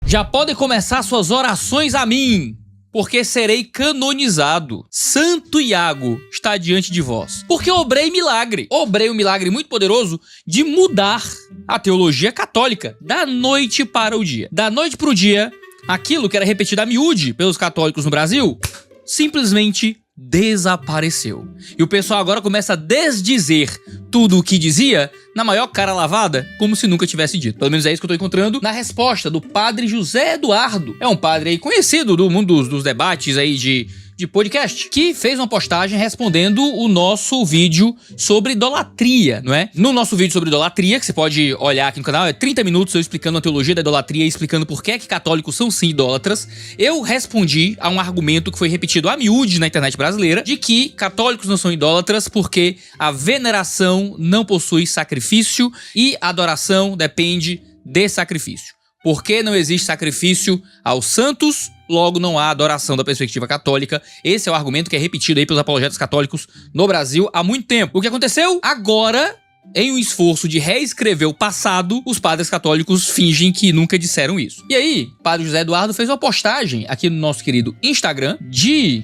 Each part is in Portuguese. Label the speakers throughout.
Speaker 1: Já podem começar suas orações a mim, porque serei canonizado. Santo Iago está diante de vós, porque obrei milagre. Obrei um milagre muito poderoso de mudar a teologia católica da noite para o dia. Da noite para o dia, aquilo que era repetido a miúde pelos católicos no Brasil, simplesmente desapareceu. E o pessoal agora começa a desdizer tudo o que dizia na maior cara lavada, como se nunca tivesse dito. Pelo menos é isso que eu tô encontrando na resposta do padre José Eduardo. É um padre aí conhecido do mundo dos debates aí de podcast, que fez uma postagem respondendo o nosso vídeo sobre idolatria, não é? No nosso vídeo sobre idolatria, que você pode olhar aqui no canal, é 30 minutos eu explicando a teologia da idolatria e explicando por que católicos são sim idólatras. Eu respondi a um argumento que foi repetido a miúde na internet brasileira, de que católicos não são idólatras porque a veneração não possui sacrifício e a adoração depende de sacrifício. Porque não existe sacrifício aos santos, logo não há adoração da perspectiva católica. Esse é o argumento que é repetido aí pelos apologetas católicos no Brasil há muito tempo. O que aconteceu? Agora, em um esforço de reescrever o passado, os padres católicos fingem que nunca disseram isso. E aí, o padre José Eduardo fez uma postagem aqui no nosso querido Instagram de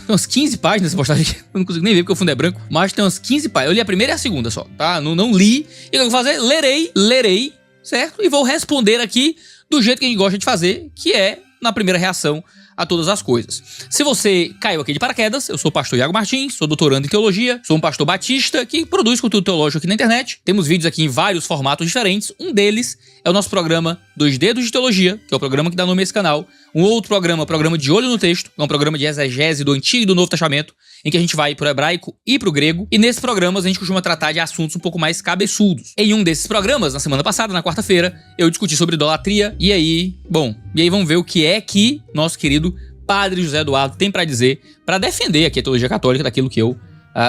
Speaker 1: umas 15 páginas essa postagem aqui. Eu não consigo nem ver porque o fundo é branco, mas tem umas 15 páginas. Eu li a primeira e a segunda só, tá? Não li. E o que eu vou fazer? Lerei, certo? E vou responder aqui do jeito que a gente gosta de fazer, que é na primeira reação a todas as coisas. Se você caiu aqui de paraquedas, eu sou o pastor Iago Martins, sou doutorando em teologia, sou um pastor batista que produz conteúdo teológico aqui na internet. Temos vídeos aqui em vários formatos diferentes. Um deles é o nosso programa Dois Dedos de Teologia, que é o programa que dá nome a esse canal. Um outro programa, o programa De Olho no Texto, que é um programa de exegese do Antigo e do Novo Testamento, em que a gente vai pro hebraico e pro grego. E nesses programas a gente costuma tratar de assuntos um pouco mais cabeçudos. Em um desses programas, na semana passada, na quarta-feira, eu discuti sobre idolatria. E aí vamos ver o que é que nosso querido padre José Eduardo tem pra dizer pra defender aqui a teologia católica daquilo que eu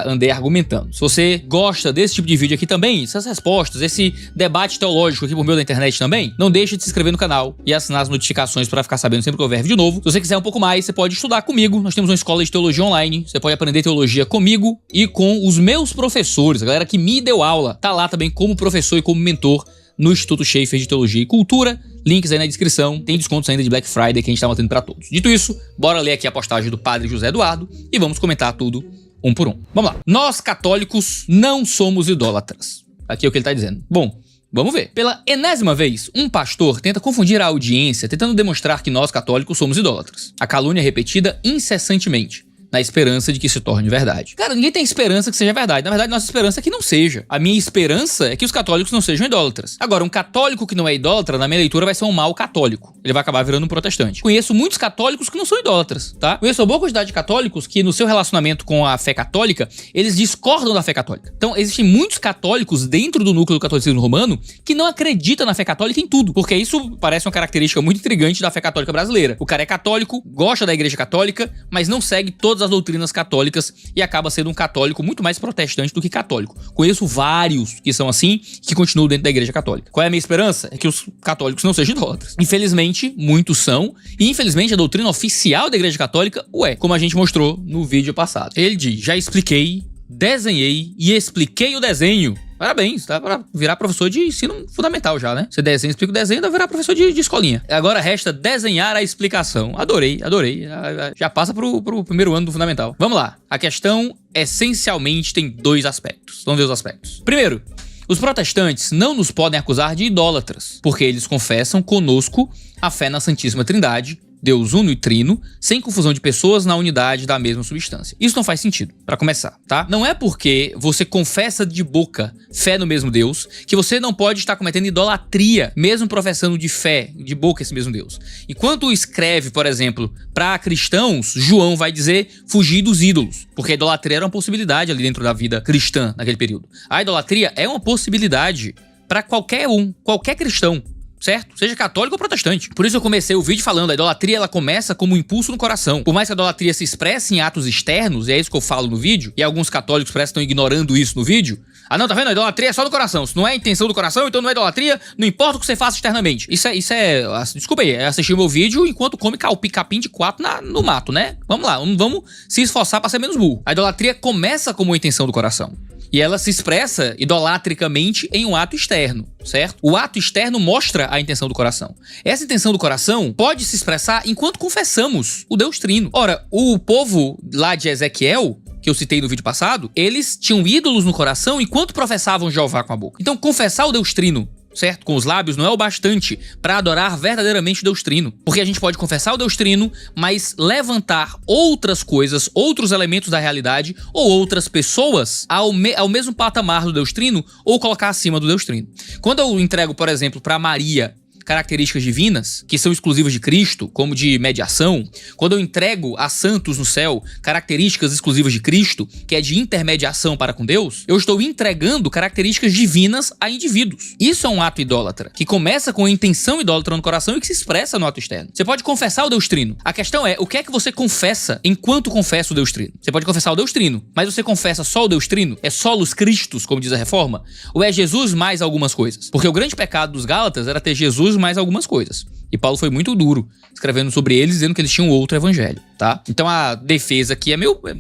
Speaker 1: andei argumentando. Se você gosta desse tipo de vídeo aqui também, essas respostas, esse debate teológico aqui por meio da internet também, não deixe de se inscrever no canal e assinar as notificações para ficar sabendo sempre que houver vídeo novo. Se você quiser um pouco mais, você pode estudar comigo. Nós temos uma escola de teologia online. Você pode aprender teologia comigo e com os meus professores, a galera que me deu aula. Tá lá também como professor e como mentor no Instituto Schaefer de Teologia e Cultura. Links aí na descrição. Tem descontos ainda de Black Friday que a gente tá mantendo pra todos. Dito isso, bora ler aqui a postagem do padre José Eduardo e vamos comentar tudo um por um. Vamos lá. Nós, católicos, não somos idólatras. Aqui é o que ele tá dizendo. Bom, vamos ver. Pela enésima vez, um pastor tenta confundir a audiência, tentando demonstrar que nós, católicos, somos idólatras. A calúnia é repetida incessantemente, na esperança de que se torne verdade. Cara, ninguém tem esperança que seja verdade. Na verdade, nossa esperança é que não seja. A minha esperança é que os católicos não sejam idólatras. Agora, um católico que não é idólatra, na minha leitura, vai ser um mau católico. Ele vai acabar virando um protestante. Conheço muitos católicos que não são idólatras, tá? Conheço uma boa quantidade de católicos que, no seu relacionamento com a fé católica, eles discordam da fé católica. Então, existem muitos católicos dentro do núcleo do catolicismo romano que não acreditam na fé católica em tudo. Porque isso parece uma característica muito intrigante da fé católica brasileira. O cara é católico, gosta da igreja católica, mas não segue todas as doutrinas católicas e acaba sendo um católico muito mais protestante do que católico. Conheço vários que são assim, que continuam dentro da igreja católica. Qual é a minha esperança? É que os católicos não sejam idólatras. Infelizmente, muitos são, e infelizmente a doutrina oficial da igreja católica como a gente mostrou no vídeo passado. Ele diz: já expliquei, desenhei e expliquei o desenho. Parabéns, tá pra virar professor de ensino fundamental já, né? Você desenha, explica o desenho, dá virar professor de escolinha. Agora resta desenhar a explicação. Adorei. Já passa pro primeiro ano do fundamental. Vamos lá. A questão, essencialmente, tem dois aspectos. Vamos ver os aspectos. Primeiro, os protestantes não nos podem acusar de idólatras, porque eles confessam conosco a fé na Santíssima Trindade, Deus uno e trino, sem confusão de pessoas na unidade da mesma substância. Isso não faz sentido, pra começar, tá? Não é porque você confessa de boca fé no mesmo Deus que você não pode estar cometendo idolatria, mesmo professando de fé, de boca, esse mesmo Deus. Enquanto escreve, por exemplo, pra cristãos, João vai dizer fugir dos ídolos, porque a idolatria era uma possibilidade ali dentro da vida cristã naquele período. A idolatria é uma possibilidade pra qualquer cristão, certo? Seja católico ou protestante. Por isso eu comecei o vídeo falando, a idolatria ela começa como um impulso no coração. Por mais que a idolatria se expresse em atos externos, e é isso que eu falo no vídeo, e alguns católicos parecem que estão ignorando isso no vídeo. Ah não, tá vendo? A idolatria é só no coração. Se não é a intenção do coração, então não é idolatria, não importa o que você faça externamente. Desculpa aí, é assistir o meu vídeo enquanto come capim de 4 no mato, né? Vamos lá, vamos se esforçar pra ser menos burro. A idolatria começa como uma intenção do coração. E ela se expressa idolatricamente em um ato externo, certo? O ato externo mostra a intenção do coração. Essa intenção do coração pode se expressar enquanto confessamos o Deus Trino. Ora, o povo lá de Ezequiel, que eu citei no vídeo passado, eles tinham ídolos no coração enquanto professavam Jeová com a boca. Então, confessar o Deus Trino, certo? Com os lábios não é o bastante para adorar verdadeiramente o Deus Trino. Porque a gente pode confessar o Deus Trino, mas levantar outras coisas, outros elementos da realidade ou outras pessoas ao mesmo patamar do Deus Trino ou colocar acima do Deus Trino. Quando eu entrego, por exemplo, para Maria características divinas, que são exclusivas de Cristo, como de mediação, quando eu entrego a santos no céu características exclusivas de Cristo, que é de intermediação para com Deus, eu estou entregando características divinas a indivíduos. Isso é um ato idólatra, que começa com a intenção idólatra no coração e que se expressa no ato externo. Você pode confessar o Deus Trino. A questão é, o que é que você confessa enquanto confessa o Deus Trino? Você pode confessar o Deus Trino, mas você confessa só o Deus Trino? É solos Christus, como diz a Reforma? Ou é Jesus mais algumas coisas? Porque o grande pecado dos Gálatas era ter Jesus mais algumas coisas. E Paulo foi muito duro escrevendo sobre eles, dizendo que eles tinham outro evangelho, tá? Então a defesa aqui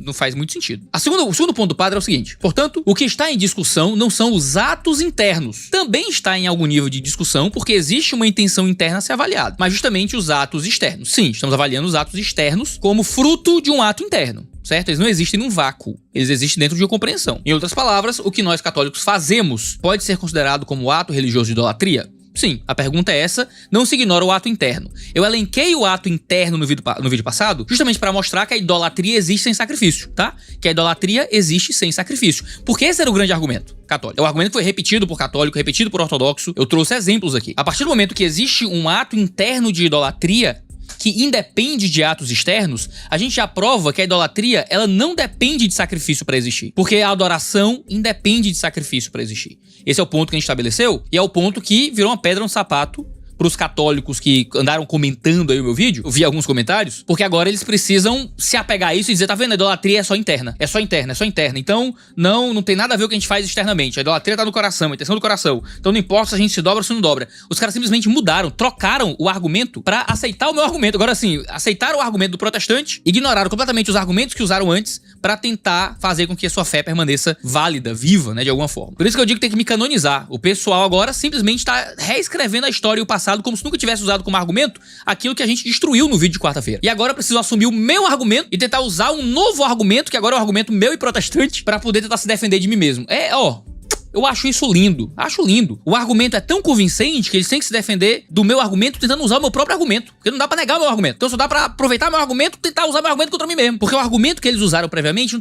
Speaker 1: não faz muito sentido. O segundo ponto do padre é o seguinte: portanto, o que está em discussão não são os atos internos. Também está em algum nível de discussão, porque existe uma intenção interna a ser avaliada, mas justamente os atos externos. Sim, estamos avaliando os atos externos como fruto de um ato interno, certo? Eles não existem num vácuo, eles existem dentro de uma compreensão. Em outras palavras, o que nós católicos fazemos pode ser considerado como ato religioso de idolatria? Sim, a pergunta é essa, não se ignora o ato interno. Eu elenquei o ato interno no vídeo passado justamente para mostrar que a idolatria existe sem sacrifício, tá? Que a idolatria existe sem sacrifício. Porque esse era o grande argumento católico. O argumento foi repetido por católico, repetido por ortodoxo. Eu trouxe exemplos aqui. A partir do momento que existe um ato interno de idolatria que independe de atos externos, a gente já prova que a idolatria, ela não depende de sacrifício para existir. Porque a adoração independe de sacrifício para existir. Esse é o ponto que a gente estabeleceu e é o ponto que virou uma pedra no sapato pros católicos que andaram comentando aí o meu vídeo. Eu vi alguns comentários, porque agora eles precisam se apegar a isso e dizer, tá vendo, a idolatria é só interna. É só interna, é só interna. Então, não tem nada a ver com o que a gente faz externamente. A idolatria tá no coração, a intenção do coração. Então não importa se a gente se dobra ou se não dobra. Os caras simplesmente mudaram, trocaram o argumento pra aceitar o meu argumento. Agora sim, aceitaram o argumento do protestante, ignoraram completamente os argumentos que usaram antes pra tentar fazer com que a sua fé permaneça válida, viva, né, de alguma forma. Por isso que eu digo que tem que me canonizar. O pessoal agora simplesmente tá reescrevendo a história e o passado como se nunca tivesse usado como argumento aquilo que a gente destruiu no vídeo de quarta-feira. E agora eu preciso assumir o meu argumento e tentar usar um novo argumento, que agora é um argumento meu e protestante, pra poder tentar se defender de mim mesmo. Eu acho isso lindo, acho lindo. O argumento é tão convincente que eles têm que se defender do meu argumento tentando usar o meu próprio argumento. Porque não dá pra negar o meu argumento. Então só dá pra aproveitar meu argumento e tentar usar meu argumento contra mim mesmo. Porque o argumento que eles usaram previamente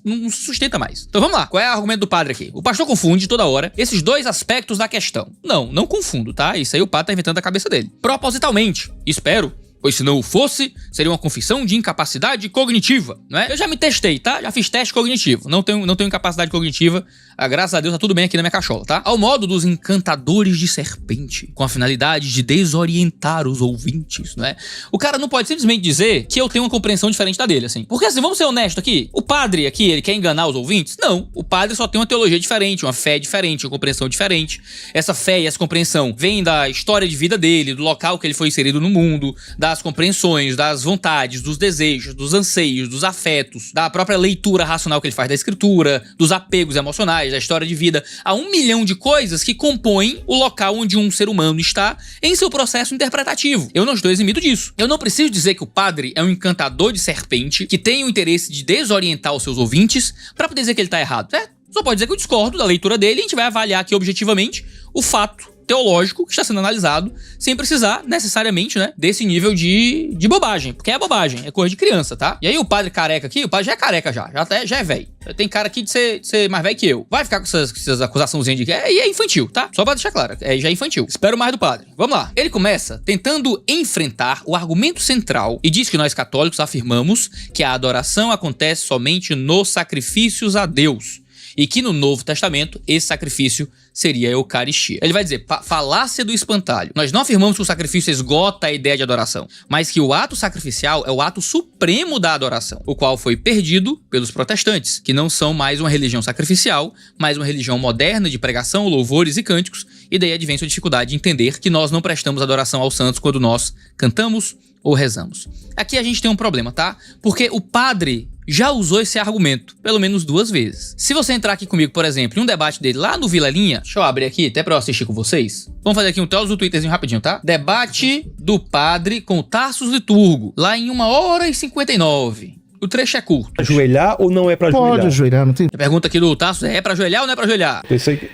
Speaker 1: não se sustenta mais. Então vamos lá, qual é o argumento do padre aqui? O pastor confunde toda hora esses dois aspectos da questão. Não confundo, tá? Isso aí o padre tá inventando da cabeça dele. Propositalmente, espero, pois se não o fosse, seria uma confissão de incapacidade cognitiva, não é? Eu já me testei, tá? Já fiz teste cognitivo. Não tenho incapacidade cognitiva. Graças a Deus tá tudo bem aqui na minha cachola, tá? Ao modo dos encantadores de serpente, com a finalidade de desorientar os ouvintes, não é? O cara não pode simplesmente dizer que eu tenho uma compreensão diferente da dele, assim. Porque assim, vamos ser honestos aqui. O padre aqui, ele quer enganar os ouvintes? Não. O padre só tem uma teologia diferente, uma fé diferente, uma compreensão diferente. Essa fé e essa compreensão vem da história de vida dele, do local que ele foi inserido no mundo, das compreensões, das vontades, dos desejos, dos anseios, dos afetos, da própria leitura racional que ele faz da escritura, dos apegos emocionais, da história de vida. Há 1 milhão de coisas que compõem o local onde um ser humano está em seu processo interpretativo. Eu não estou eximido disso. Eu não preciso dizer que o padre é um encantador de serpente que tem o interesse de desorientar os seus ouvintes para poder dizer que ele está errado, certo? Só pode dizer que eu discordo da leitura dele e a gente vai avaliar aqui objetivamente o fato teológico que está sendo analisado, sem precisar necessariamente, né, desse nível de bobagem, porque é bobagem, é coisa de criança, tá? E aí o padre careca aqui, o padre já é careca já é velho. Tem cara aqui de ser mais velho que eu. Vai ficar com essas acusaçãozinhas de que é infantil, tá? Só pra deixar claro, já é infantil. Espero mais do padre. Vamos lá. Ele começa tentando enfrentar o argumento central e diz que nós católicos afirmamos que a adoração acontece somente nos sacrifícios a Deus e que no Novo Testamento esse sacrifício seria a Eucaristia. Ele vai dizer, falácia do espantalho. Nós não afirmamos que o sacrifício esgota a ideia de adoração, mas que o ato sacrificial é o ato supremo da adoração, o qual foi perdido pelos protestantes, que não são mais uma religião sacrificial, mas uma religião moderna de pregação, louvores e cânticos, e daí advém sua dificuldade de entender que nós não prestamos adoração aos santos quando nós cantamos ou rezamos. Aqui a gente tem um problema, tá? Porque o padre já usou esse argumento, pelo menos 2 vezes. Se você entrar aqui comigo, por exemplo, em um debate dele lá no Vilelinha, deixa eu abrir aqui até pra eu assistir com vocês. Vamos fazer aqui um telos do Twitterzinho rapidinho, tá? Debate do padre com o Tarsus Liturgo, lá em 1h59. O trecho é curto.
Speaker 2: Ajoelhar ou não é pra ajoelhar?
Speaker 3: Pode ajoelhar, não tem...
Speaker 1: A pergunta aqui do Tarsus é pra ajoelhar ou não é pra ajoelhar?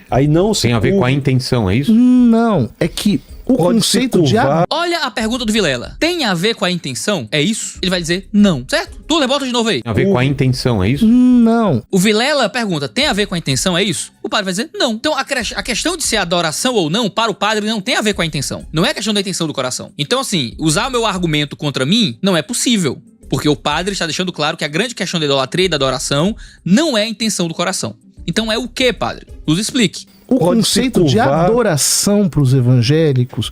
Speaker 2: Aí não
Speaker 4: Tem a ver com a intenção, é isso?
Speaker 3: Não, é que o
Speaker 2: Pode se
Speaker 3: conceito de...
Speaker 2: curvar.
Speaker 1: Olha a pergunta do Vilela. Tem a ver com a intenção? É isso? Ele vai dizer não, certo? Tuller, bota de novo aí.
Speaker 4: Tem a ver com a intenção, é isso?
Speaker 3: Não.
Speaker 1: O Vilela pergunta, tem a ver com a intenção, é isso? O padre vai dizer não. Então a questão de ser adoração ou não, para o padre, não tem a ver com a intenção. Não é a questão da intenção do coração. Então assim, usar o meu argumento contra mim não é possível. Porque o padre está deixando claro que a grande questão da idolatria e da adoração não é a intenção do coração. Então é o que, padre? Nos explique.
Speaker 3: O
Speaker 2: Pode se
Speaker 3: conceito de
Speaker 2: curvar.
Speaker 3: adoração para os evangélicos,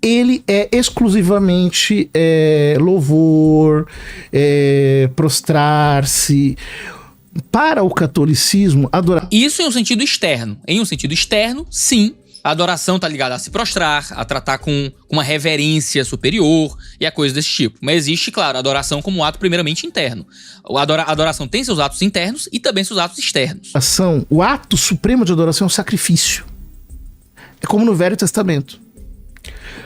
Speaker 3: ele é exclusivamente louvor, prostrar-se. Para o catolicismo, adorar...
Speaker 1: Isso em um sentido externo. Em um sentido externo, sim. A adoração tá ligada a se prostrar, a tratar com uma reverência superior e a coisa desse tipo. Mas existe, claro, a adoração como um ato primeiramente interno. A adoração tem seus atos internos e também seus atos externos.
Speaker 3: O ato supremo de adoração é o sacrifício. É como no Velho Testamento.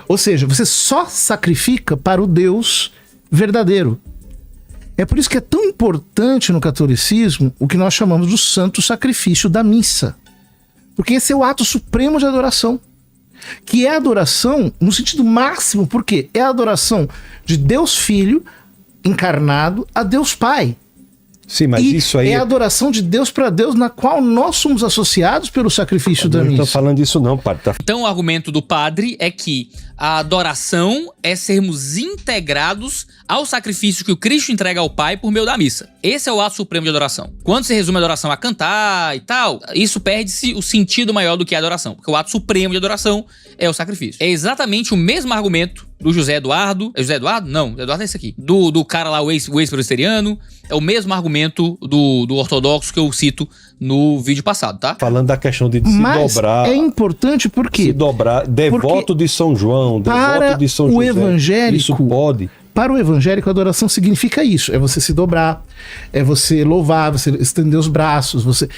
Speaker 3: Ou seja, você só sacrifica para o Deus verdadeiro. É por isso que é tão importante no catolicismo o que nós chamamos do santo sacrifício da missa. Porque esse é o ato supremo de adoração. Que é a adoração no sentido máximo, porque é a adoração de Deus Filho encarnado a Deus Pai.
Speaker 2: Sim, mas
Speaker 3: E
Speaker 2: isso aí...
Speaker 3: é a adoração de Deus para Deus, na qual nós somos associados pelo sacrifício da
Speaker 2: Não
Speaker 3: missa.
Speaker 2: estou falando disso não, padre. Tá...
Speaker 1: Então o argumento do padre é que a adoração é sermos integrados ao sacrifício que o Cristo entrega ao Pai por meio da missa. Esse é o ato supremo de adoração. Quando se resume a adoração a cantar e tal, isso perde-se o sentido maior do que a adoração. Porque o ato supremo de adoração é o sacrifício. É exatamente o mesmo argumento do José Eduardo. É José Eduardo? Não, José Eduardo é esse aqui. Do cara lá, o ex-presbiteriano. É o mesmo argumento do ortodoxo que eu cito no vídeo passado, tá?
Speaker 2: Falando da questão de se
Speaker 3: Mas
Speaker 2: dobrar...
Speaker 3: é importante porque...
Speaker 2: Se dobrar, devoto de São João,
Speaker 3: para
Speaker 2: devoto de São
Speaker 3: o
Speaker 2: José.
Speaker 3: evangélico...
Speaker 2: Isso pode...
Speaker 3: Para o evangélico, a adoração significa isso. É você se dobrar, é você louvar, você estender os braços, você...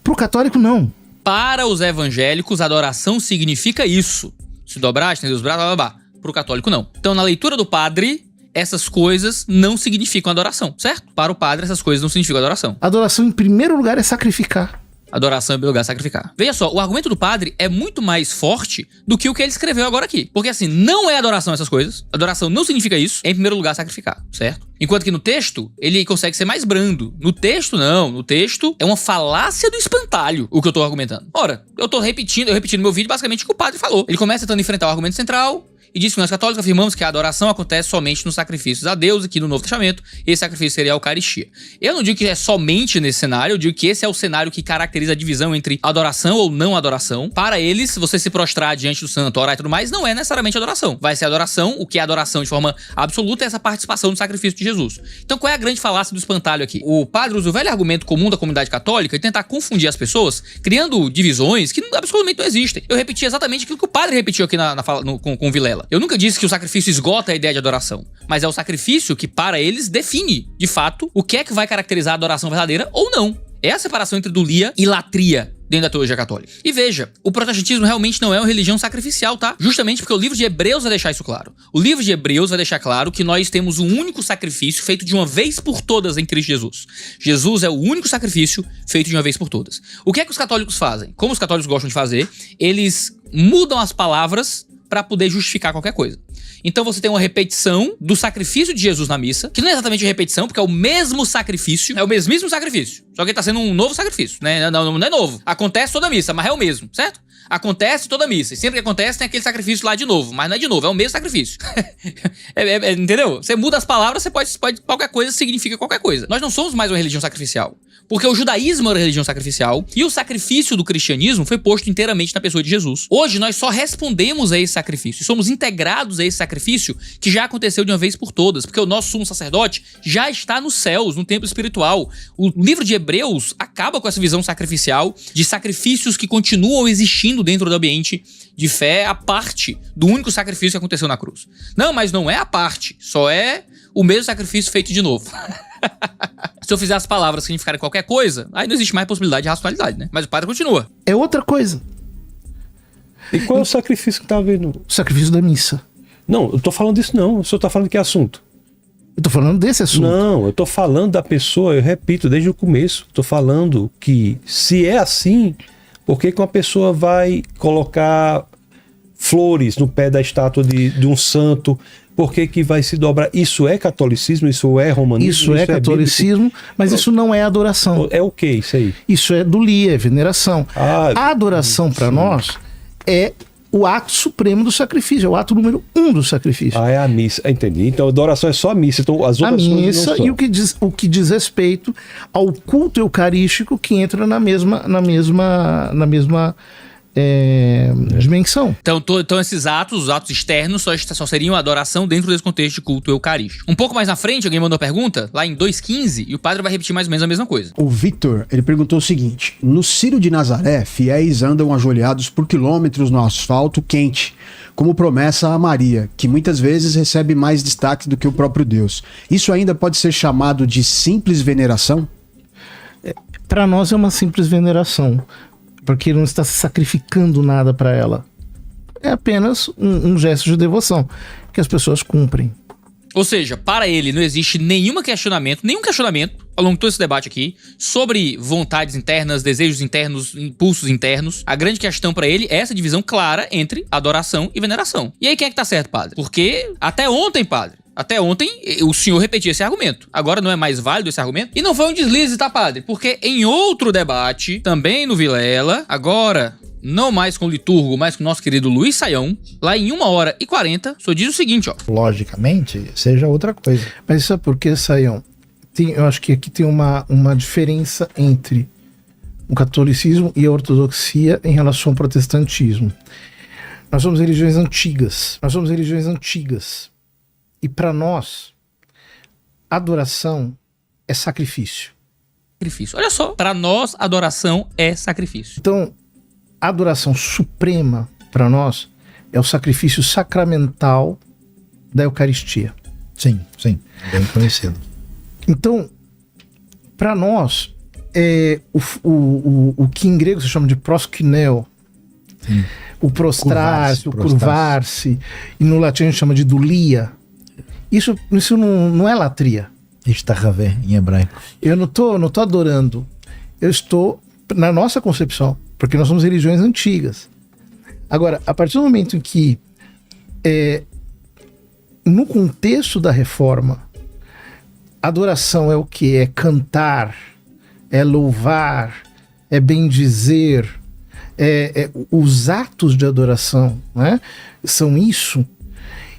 Speaker 3: Para o católico, não.
Speaker 1: Para os evangélicos, adoração significa isso. Se dobrar, estender os braços, blá, blá, blá. Para o católico, não. Então, na leitura do padre, essas coisas não significam adoração, certo? Para o padre, essas coisas não significam adoração.
Speaker 3: Adoração, em primeiro lugar, é sacrificar.
Speaker 1: Adoração é o lugar de sacrificar. Veja só, o argumento do padre é muito mais forte do que o que ele escreveu agora aqui. Porque assim, não é adoração essas coisas. Adoração não significa isso. É, em primeiro lugar, sacrificar, certo? Enquanto que no texto, ele consegue ser mais brando. No texto, não. No texto, é uma falácia do espantalho o que eu tô argumentando. Ora, eu repeti no meu vídeo basicamente o que o padre falou. Ele começa tentando enfrentar o argumento central e diz que nós católicos afirmamos que a adoração acontece somente nos sacrifícios a Deus, aqui no Novo Testamento, esse sacrifício seria a Eucaristia. Eu não digo que é somente nesse cenário, eu digo que esse é o cenário que caracteriza a divisão entre adoração ou não adoração. Para eles, você se prostrar diante do santo, orar e tudo mais, não é necessariamente adoração. Vai ser adoração, o que é adoração de forma absoluta é essa participação no sacrifício de Jesus. Então qual é a grande falácia do espantalho aqui? O padre usa o velho argumento comum da comunidade católica e tentar confundir as pessoas, criando divisões que absolutamente não existem. Eu repeti exatamente aquilo que o padre repetiu aqui com o Vilela. Eu nunca disse que o sacrifício esgota a ideia de adoração, mas é o sacrifício que, para eles, define, de fato, o que é que vai caracterizar a adoração verdadeira ou não. É a separação entre dulia e latria dentro da teologia católica. E veja, o protestantismo realmente não é uma religião sacrificial, tá? Justamente porque o livro de Hebreus vai deixar isso claro. O livro de Hebreus vai deixar claro que nós temos um único sacrifício feito de uma vez por todas em Cristo Jesus. Jesus é o único sacrifício feito de uma vez por todas. O que é que os católicos fazem? Como os católicos gostam de fazer, eles mudam as palavras para poder justificar qualquer coisa. Então você tem uma repetição do sacrifício de Jesus na missa, que não é exatamente repetição, porque é o mesmo sacrifício, é o mesmíssimo sacrifício, só que tá sendo um novo sacrifício, né? Não é novo. Acontece toda a missa, mas é o mesmo, certo? Acontece toda a missa, e sempre que acontece tem aquele sacrifício lá de novo, mas não é de novo, é o mesmo sacrifício. Entendeu? Você muda as palavras, você pode qualquer coisa significa qualquer coisa. Nós não somos mais uma religião sacrificial, porque o judaísmo era uma religião sacrificial e o sacrifício do cristianismo foi posto inteiramente na pessoa de Jesus. Hoje nós só respondemos a esse sacrifício, somos integrados a esse sacrifício que já aconteceu de uma vez por todas, porque o nosso sumo sacerdote já está nos céus, no templo espiritual. O livro de Hebreus acaba com essa visão sacrificial de sacrifícios que continuam existindo inserindo dentro do ambiente de fé a parte do único sacrifício que aconteceu na cruz. Não, mas não é a parte, só é o mesmo sacrifício feito de novo. Se eu fizer as palavras significarem qualquer coisa, aí não existe mais possibilidade de racionalidade, né? Mas o padre continua.
Speaker 3: É outra coisa.
Speaker 2: E qual é o sacrifício que tá vendo?
Speaker 3: O sacrifício da missa.
Speaker 2: Não, eu tô falando disso não. O senhor tá falando de que assunto?
Speaker 3: Eu tô falando desse assunto.
Speaker 2: Não, eu tô falando da pessoa, eu repito, desde o começo. Tô falando que se é assim, por que uma pessoa vai colocar flores no pé da estátua de um santo? Por que vai se dobrar? Isso é catolicismo? Isso é romanismo?
Speaker 3: Isso é catolicismo, mas isso não é adoração.
Speaker 2: É o que isso aí?
Speaker 3: Isso é dulia, é veneração. A adoração para nós é o ato supremo do sacrifício, é o ato número 1 do sacrifício.
Speaker 2: É a missa, entendi. Então a adoração é só a missa, então as outras
Speaker 3: a
Speaker 2: coisas
Speaker 3: missa
Speaker 2: não são.
Speaker 3: E o que diz respeito ao culto eucarístico que entra na mesma dimensão.
Speaker 1: Então esses atos, os atos externos, só seriam adoração dentro desse contexto de culto eucarístico. Um pouco mais na frente, alguém mandou a pergunta, lá em 2,15, e o padre vai repetir mais ou menos a mesma coisa.
Speaker 5: O Victor, ele perguntou o seguinte: no Círio de Nazaré, fiéis andam ajoelhados por quilômetros no asfalto quente, como promessa a Maria, que muitas vezes recebe mais destaque do que o próprio Deus. Isso ainda pode ser chamado de simples veneração?
Speaker 3: Para nós é uma simples veneração, porque não está sacrificando nada para ela. É apenas um gesto de devoção que as pessoas cumprem.
Speaker 1: Ou seja, para ele não existe nenhum questionamento ao longo de todo esse debate aqui sobre vontades internas, desejos internos, impulsos internos. A grande questão para ele é essa divisão clara entre adoração e veneração. E aí quem é que tá certo, padre? Porque até ontem, padre, o senhor repetia esse argumento. Agora não é mais válido esse argumento? E não foi um deslize, tá, padre? Porque em outro debate, também no Vilela, agora não mais com o liturgo, mas com o nosso querido Luiz Saião, lá em 1h40, o senhor diz o seguinte, ó.
Speaker 6: Logicamente, seja outra coisa.
Speaker 3: Mas isso é porque, Saião, eu acho que aqui tem uma diferença entre o catolicismo e a ortodoxia em relação ao protestantismo. Nós somos religiões antigas. E para nós, adoração é sacrifício.
Speaker 1: Olha só, para nós, adoração é sacrifício.
Speaker 3: Então, a adoração suprema para nós é o sacrifício sacramental da Eucaristia.
Speaker 6: Sim, bem conhecido.
Speaker 3: Então, para nós, o que em grego se chama de proskuneo, o prostrar-se, o curvar-se, e no latim a gente chama de dulia. Isso não é latria.
Speaker 6: Ishtahaveh, em hebraico.
Speaker 3: Eu não tô adorando. Eu estou na nossa concepção, porque nós somos religiões antigas. Agora, a partir do momento em que, no contexto da reforma, adoração é o que? É cantar, é louvar, é bendizer, os atos de adoração, né? São isso.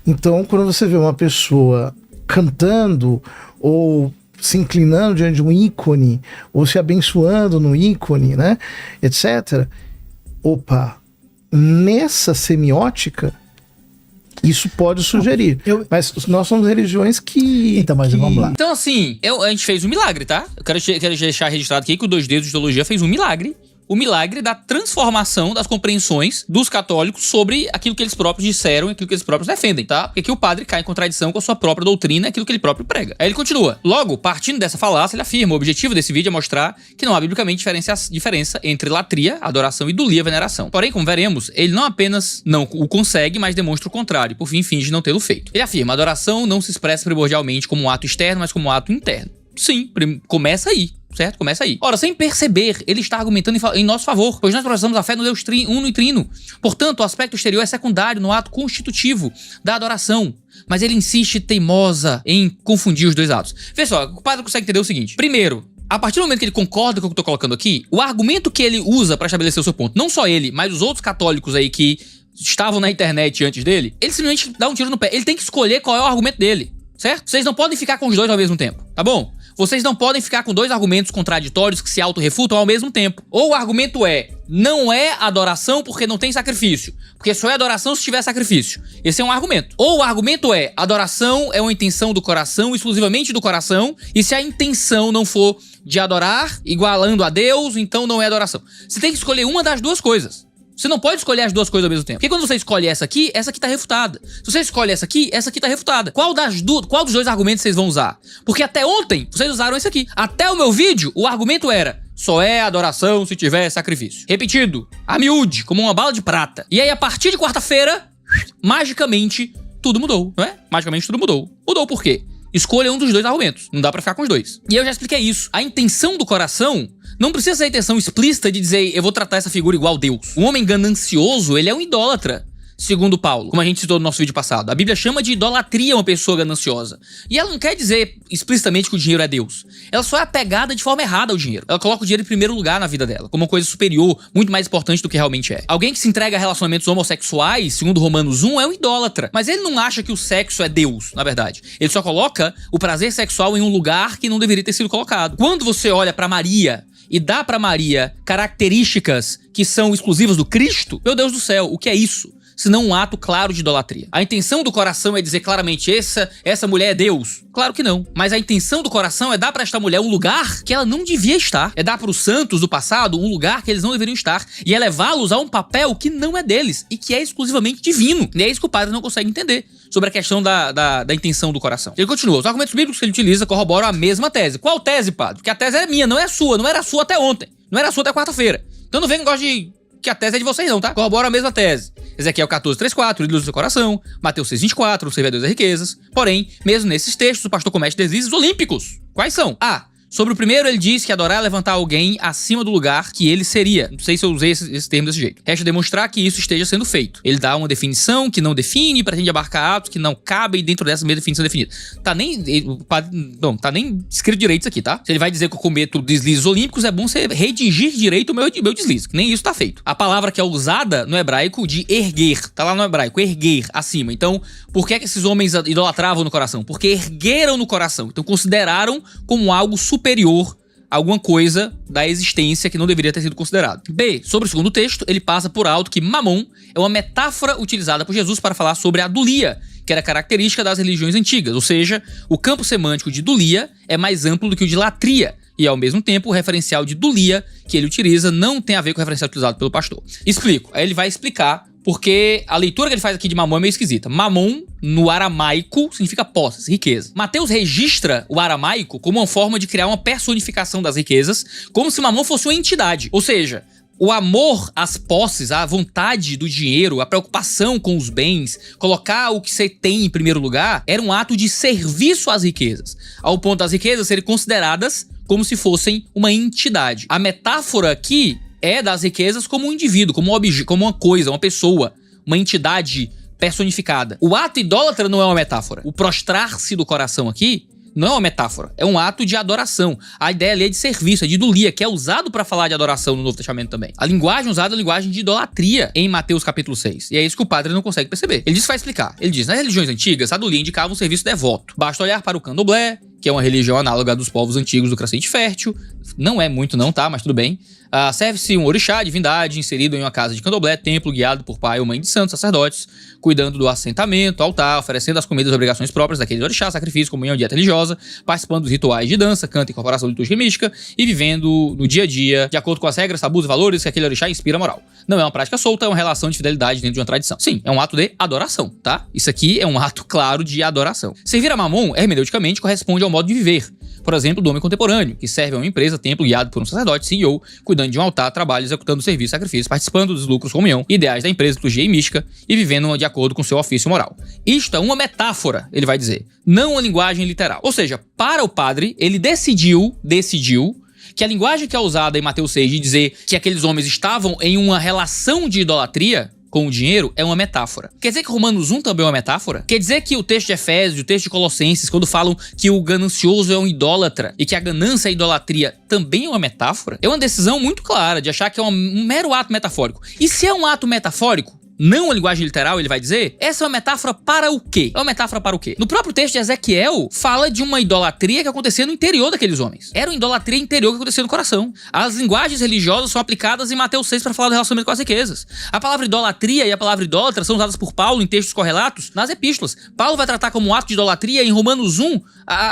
Speaker 3: Então, quando você vê uma pessoa cantando ou se inclinando diante de um ícone ou se abençoando no ícone, né, etc. Nessa semiótica, isso pode sugerir. Mas nós somos religiões que...
Speaker 6: Então, mas vamos lá.
Speaker 1: Então, assim, a gente fez um milagre, tá? Eu quero deixar registrado aqui que o Dois Dedos de Teologia fez um milagre. O milagre da transformação das compreensões dos católicos sobre aquilo que eles próprios disseram e aquilo que eles próprios defendem, tá? Porque aqui o padre cai em contradição com a sua própria doutrina e aquilo que ele próprio prega. Aí ele continua. Logo, partindo dessa falácia, ele afirma: o objetivo desse vídeo é mostrar que não há biblicamente diferença entre latria, adoração, e dulia, veneração. Porém, como veremos, ele não apenas não o consegue, mas demonstra o contrário, por fim finge não tê-lo feito. Ele afirma: a adoração não se expressa primordialmente como um ato externo, mas como um ato interno. Sim, começa aí. Certo? Começa aí. Ora, sem perceber, ele está argumentando em nosso favor, pois nós professamos a fé no Deus uno e trino. Portanto, o aspecto exterior é secundário no ato constitutivo da adoração. Mas ele insiste teimosa em confundir os dois atos. Vê só, o padre consegue entender o seguinte. Primeiro, a partir do momento que ele concorda com o que eu tô colocando aqui, o argumento que ele usa para estabelecer o seu ponto, não só ele, mas os outros católicos aí que estavam na internet antes dele, ele simplesmente dá um tiro no pé. Ele tem que escolher qual é o argumento dele, certo? Vocês não podem ficar com os dois ao mesmo tempo, tá bom? Vocês não podem ficar com dois argumentos contraditórios que se autorrefutam ao mesmo tempo. Ou o argumento não é adoração porque não tem sacrifício. Porque só é adoração se tiver sacrifício. Esse é um argumento. Ou o argumento adoração é uma intenção do coração, exclusivamente do coração, e se a intenção não for de adorar, igualando a Deus, então não é adoração. Você tem que escolher uma das duas coisas. Você não pode escolher as duas coisas ao mesmo tempo. Porque quando você escolhe essa aqui tá refutada. Se você escolhe essa aqui tá refutada. Qual dos dois argumentos vocês vão usar? Porque até ontem, vocês usaram esse aqui. Até o meu vídeo, o argumento era: só é adoração se tiver sacrifício. Repetido, a miúde, como uma bala de prata. E aí, a partir de quarta-feira, magicamente, tudo mudou, não é? Magicamente tudo mudou. Mudou por quê? Escolha um dos dois argumentos. Não dá pra ficar com os dois. E eu já expliquei isso. A intenção do coração não precisa ser a intenção explícita de dizer: eu vou tratar essa figura igual Deus. O homem ganancioso, ele é um idólatra, segundo Paulo, como a gente citou no nosso vídeo passado. A Bíblia chama de idolatria uma pessoa gananciosa. E ela não quer dizer explicitamente que o dinheiro é Deus. Ela só é apegada de forma errada ao dinheiro. Ela coloca o dinheiro em primeiro lugar na vida dela, como uma coisa superior, muito mais importante do que realmente é. Alguém que se entrega a relacionamentos homossexuais, segundo Romanos 1, é um idólatra. Mas ele não acha que o sexo é Deus, na verdade. Ele só coloca o prazer sexual em um lugar que não deveria ter sido colocado. Quando você olha pra Maria e dá pra Maria características que são exclusivas do Cristo, meu Deus do céu, o que é isso? Senão um ato claro de idolatria. A intenção do coração é dizer claramente: essa mulher é Deus? Claro que não. Mas a intenção do coração é dar pra esta mulher um lugar que ela não devia estar. É dar pros santos do passado um lugar que eles não deveriam estar. E é levá-los a um papel que não é deles e que é exclusivamente divino. E é isso que o padre não consegue entender sobre a questão da intenção do coração. Ele continua: os argumentos bíblicos que ele utiliza corroboram a mesma tese. Qual tese, padre? Porque a tese é minha, não é sua. Não era sua até ontem. Não era sua até quarta-feira. Então não vem negócio de que a tese é de vocês não, tá? Corrobora a mesma tese. Ezequiel 14:3-4, ídolos do seu coração. Mateus 6:24, servidores das riquezas. Porém, mesmo nesses textos, o pastor comete deslizes olímpicos. Quais são? Sobre o primeiro, ele diz que adorar é levantar alguém acima do lugar que ele seria. Não sei se eu usei esse termo desse jeito. Resta demonstrar que isso esteja sendo feito. Ele dá uma definição que não define, pretende abarcar atos que não cabem dentro dessa mesma definição definida. Tá nem escrito direito isso aqui, tá? Se ele vai dizer que eu cometo deslizes olímpicos, é bom você redigir direito o meu deslize, que nem isso tá feito. A palavra que é usada no hebraico de erguer, tá lá no hebraico, erguer, acima. Então, por que esses homens idolatravam no coração? Porque ergueram no coração. Então, consideraram como algo superior a alguma coisa da existência que não deveria ter sido considerado. B. Sobre o segundo texto, ele passa por alto que mamon é uma metáfora utilizada por Jesus para falar sobre a dulia, que era característica das religiões antigas. Ou seja, o campo semântico de dulia é mais amplo do que o de latria. E, ao mesmo tempo, o referencial de dulia que ele utiliza não tem a ver com o referencial utilizado pelo pastor. Explico. Aí ele vai explicar porque a leitura que ele faz aqui de mamon é meio esquisita. Mamon, no aramaico, significa posses, riqueza. Mateus registra o aramaico como uma forma de criar uma personificação das riquezas, como se mamon fosse uma entidade. Ou seja, o amor às posses, a vontade do dinheiro, a preocupação com os bens, colocar o que você tem em primeiro lugar, era um ato de serviço às riquezas, ao ponto das riquezas serem consideradas como se fossem uma entidade. A metáfora aqui é das riquezas como um indivíduo, como um objeto, como uma coisa, uma pessoa, uma entidade personificada. O ato idólatra não é uma metáfora. O prostrar-se do coração aqui não é uma metáfora, é um ato de adoração. A ideia ali é de serviço, é de dulia, que é usado para falar de adoração no Novo Testamento também. A linguagem usada é a linguagem de idolatria em Mateus capítulo 6. E é isso que o padre não consegue perceber. Ele diz que vai explicar. Ele diz: nas religiões antigas, a dulia indicava um serviço devoto. Basta olhar para o candomblé, que é uma religião análoga dos povos antigos do Crescente Fértil. Não é muito não, tá? Mas tudo bem. Serve-se um orixá, divindade, inserido em uma casa de candomblé, templo, guiado por pai ou mãe de santos, sacerdotes, cuidando do assentamento, altar, oferecendo as comidas e obrigações próprias daquele orixá, sacrifício, comunhão, dieta religiosa, participando dos rituais de dança, canto, incorporação litúrgica e mística, e vivendo no dia a dia, de acordo com as regras, tabus e valores que aquele orixá inspira a moral. Não é uma prática solta, é uma relação de fidelidade dentro de uma tradição. Sim, é um ato de adoração, tá? Isso aqui é um ato claro de adoração. Servir a mamon, hermeneuticamente, corresponde ao modo de viver. Por exemplo, do homem contemporâneo, que serve a uma empresa, templo, guiado por um sacerdote, CEO, cuidando de um altar, trabalho, executando serviços, sacrifícios, participando dos lucros, comunhão, ideais da empresa, liturgia e mística, e vivendo de acordo com seu ofício moral. Isto é uma metáfora, ele vai dizer, não uma linguagem literal. Ou seja, para o padre, ele decidiu que a linguagem que é usada em Mateus 6 de dizer que aqueles homens estavam em uma relação de idolatria com o dinheiro é uma metáfora. Quer dizer que Romanos 1 também é uma metáfora? Quer dizer que o texto de Efésios, o texto de Colossenses, quando falam que o ganancioso é um idólatra e que a ganância é a idolatria, também é uma metáfora? É uma decisão muito clara de achar que é um mero ato metafórico. E se é um ato metafórico, não a linguagem literal, ele vai dizer, essa é uma metáfora para o quê? É uma metáfora para o quê? No próprio texto de Ezequiel, fala de uma idolatria que acontecia no interior daqueles homens. Era uma idolatria interior que acontecia no coração. As linguagens religiosas são aplicadas em Mateus 6 para falar do relacionamento com as riquezas. A palavra idolatria e a palavra idólatra são usadas por Paulo em textos correlatos nas epístolas. Paulo vai tratar como um ato de idolatria em Romanos 1,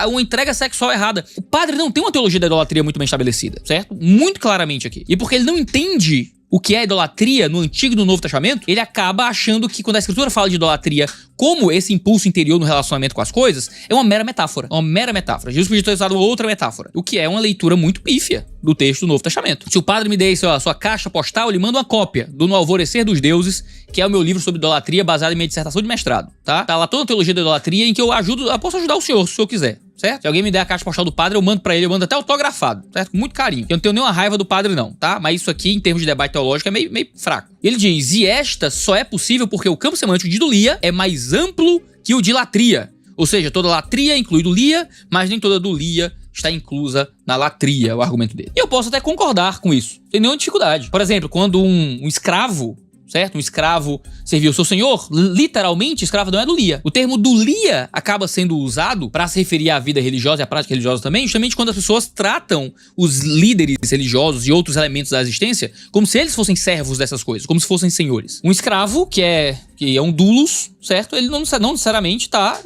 Speaker 1: uma entrega sexual errada. O padre não tem uma teologia da idolatria muito bem estabelecida, certo? Muito claramente aqui. E porque ele não entende o que é idolatria no Antigo e no Novo Testamento, ele acaba achando que quando a Escritura fala de idolatria como esse impulso interior no relacionamento com as coisas, é uma mera metáfora. Uma mera metáfora. Jesus podia ter usado outra metáfora, o que é uma leitura muito pífia do texto do Novo Testamento. Se o padre me desse a sua caixa postal, ele manda uma cópia do No Alvorecer dos Deuses, que é o meu livro sobre idolatria baseado em minha dissertação de mestrado, tá? Tá lá toda a teologia da idolatria em que eu posso ajudar o senhor, se o senhor quiser. Certo? Se alguém me der a caixa postal do padre, eu mando pra ele, eu mando até autografado, certo? Com muito carinho. Eu não tenho nenhuma raiva do padre não, tá? Mas isso aqui, em termos de debate teológico, é meio fraco. Ele diz, e esta só é possível porque o campo semântico de idolia é mais amplo que o de latria. Ou seja, toda latria inclui idolia, mas nem toda idolia está inclusa na latria, o argumento dele. E eu posso até concordar com isso, sem nenhuma dificuldade. Por exemplo, quando um escravo, certo? Um escravo serviu o seu senhor, literalmente, escravo não é idolia. O termo idolia acaba sendo usado para se referir à vida religiosa e à prática religiosa também, justamente quando as pessoas tratam os líderes religiosos e outros elementos da existência como se eles fossem servos dessas coisas, como se fossem senhores. Um escravo, que é um doulos, certo? Ele não necessariamente está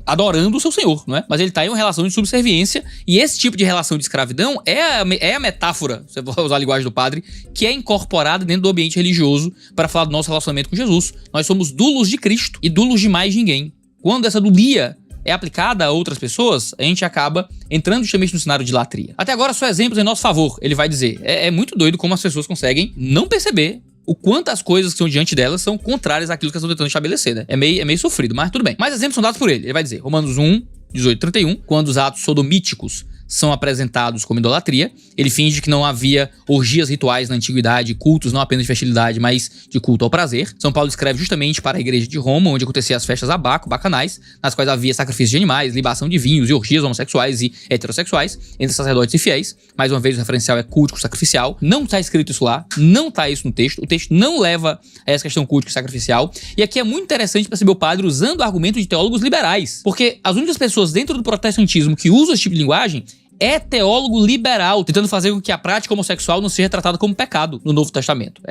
Speaker 1: adorando o seu senhor, não é? Mas ele está em uma relação de subserviência, e esse tipo de relação de escravidão é a metáfora, você vai usar a linguagem do padre, que é incorporada dentro do ambiente religioso para falar do nosso relacionamento com Jesus. Nós somos doulos de Cristo e doulos de mais ninguém. Quando essa doulia é aplicada a outras pessoas, a gente acaba entrando justamente no cenário de latria. Até agora, só exemplos em nosso favor, ele vai dizer. É muito doido como as pessoas conseguem não perceber o quanto as coisas que estão diante delas são contrárias àquilo que elas estão tentando estabelecer, né? É meio sofrido, mas tudo bem. Mas exemplos são dados por ele. Ele vai dizer, Romanos 1, 18, 31, quando os atos sodomíticos são apresentados como idolatria, ele finge que não havia orgias rituais na antiguidade, cultos não apenas de fertilidade, mas de culto ao prazer. São Paulo escreve justamente para a igreja de Roma, onde aconteciam as festas bacanais, nas quais havia sacrifício de animais, libação de vinhos e orgias homossexuais e heterossexuais entre sacerdotes e fiéis. Mais uma vez, o referencial é cultico sacrificial. Não está escrito isso lá, não está isso no texto. O texto não leva a essa questão cultico sacrificial. E aqui é muito interessante perceber o padre usando o argumento de teólogos liberais, porque as únicas pessoas dentro do protestantismo que usam esse tipo de linguagem é teólogo liberal, tentando fazer com que a prática homossexual não seja tratada como pecado no Novo Testamento.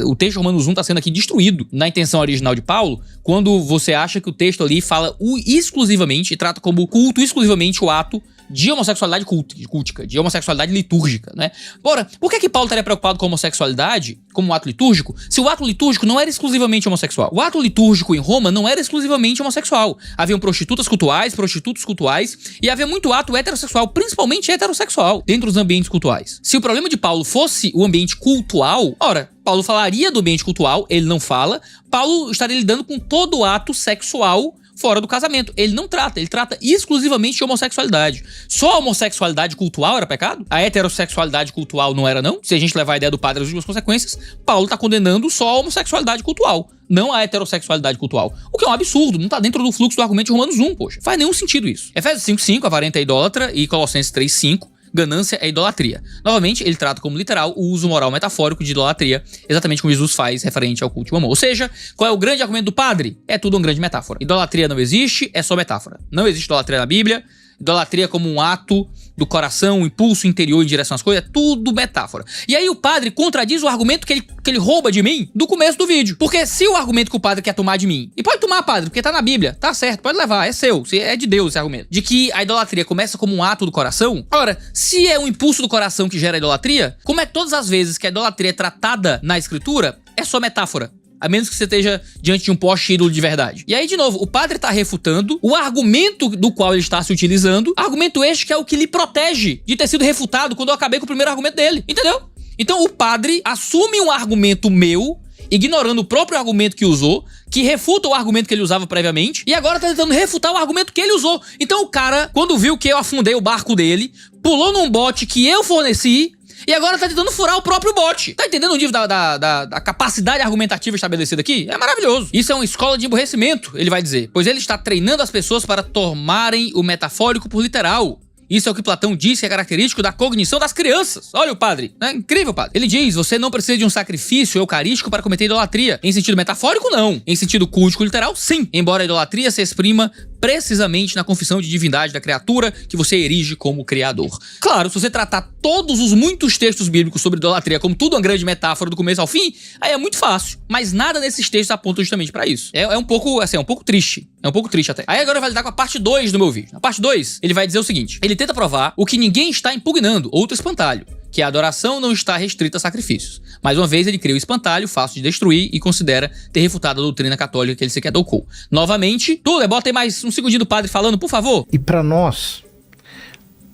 Speaker 1: O texto de Romanos 1 está sendo aqui destruído na intenção original de Paulo, quando você acha que o texto ali fala exclusivamente e trata como culto exclusivamente o ato de homossexualidade cultica, de homossexualidade litúrgica, né? Ora, por que Paulo estaria preocupado com a homossexualidade como um ato litúrgico, se o ato litúrgico não era exclusivamente homossexual? O ato litúrgico em Roma não era exclusivamente homossexual. Haviam prostitutas cultuais, prostitutos cultuais, e havia muito ato heterossexual, principalmente heterossexual, dentro dos ambientes cultuais. Se o problema de Paulo fosse o ambiente cultual, ora, Paulo falaria do ambiente cultual, ele não fala. Paulo estaria lidando com todo ato sexual fora do casamento. Ele não trata, ele trata exclusivamente de homossexualidade. Só a homossexualidade cultual era pecado? A heterossexualidade cultual não era, não? Se a gente levar a ideia do padre às últimas consequências, Paulo tá condenando só a homossexualidade cultual, não a heterossexualidade cultual. O que é um absurdo, não tá dentro do fluxo do argumento de Romanos 1, poxa. Faz nenhum sentido isso. Efésios 5:5, avarenta é idólatra, e Colossenses 3:5, ganância é idolatria. Novamente, ele trata como literal o uso moral metafórico de idolatria, exatamente como Jesus faz referente ao culto ao amor. Ou seja, qual é o grande argumento do padre? É tudo uma grande metáfora. Idolatria não existe, é só metáfora. Não existe idolatria na Bíblia. Idolatria como um ato do coração, um impulso interior em direção às coisas, é tudo metáfora. E aí o padre contradiz o argumento que ele rouba de mim do começo do vídeo. Porque se o argumento que o padre quer tomar de mim, e pode tomar, padre, porque tá na Bíblia, tá certo, pode levar, é seu, é de Deus esse argumento, de que a idolatria começa como um ato do coração, ora, se é um impulso do coração que gera a idolatria, como é que todas as vezes que a idolatria é tratada na escritura, é só metáfora? A menos que você esteja diante de um poste ídolo de verdade. E aí, de novo, o padre está refutando o argumento do qual ele está se utilizando, argumento este que é o que lhe protege de ter sido refutado quando eu acabei com o primeiro argumento dele. Entendeu? Então o padre assume um argumento meu, ignorando o próprio argumento que usou, que refuta o argumento que ele usava previamente, e agora tá tentando refutar o argumento que ele usou. Então o cara, quando viu que eu afundei o barco dele, pulou num bote que eu forneci, e agora tá tentando furar o próprio bote. Tá entendendo o nível da capacidade argumentativa estabelecida aqui? É maravilhoso. Isso é uma escola de emburrecimento, ele vai dizer. Pois ele está treinando as pessoas para tomarem o metafórico por literal. Isso é o que Platão diz que é característico da cognição das crianças. Olha o padre, né? Incrível, padre. Ele diz, você não precisa de um sacrifício eucarístico para cometer idolatria. Em sentido metafórico, não. Em sentido cultico literal, sim. Embora a idolatria se exprima precisamente na confissão de divindade da criatura que você erige como criador. Claro, se você tratar todos os muitos textos bíblicos sobre idolatria como tudo uma grande metáfora do começo ao fim, aí é muito fácil. Mas nada nesses textos aponta justamente para isso. É um pouco, assim, é um pouco triste. É um pouco triste até. Aí agora vai lidar com a parte 2 do meu vídeo. Na parte 2, ele vai dizer o seguinte. Ele tenta provar o que ninguém está impugnando, outro espantalho. que a adoração não está restrita a sacrifícios. Mais uma vez, ele cria o espantalho, fácil de destruir, e considera ter refutado a doutrina católica que ele sequer tocou. Novamente, Tuller, bota aí mais um segundinho do padre falando, por favor.
Speaker 3: E para nós,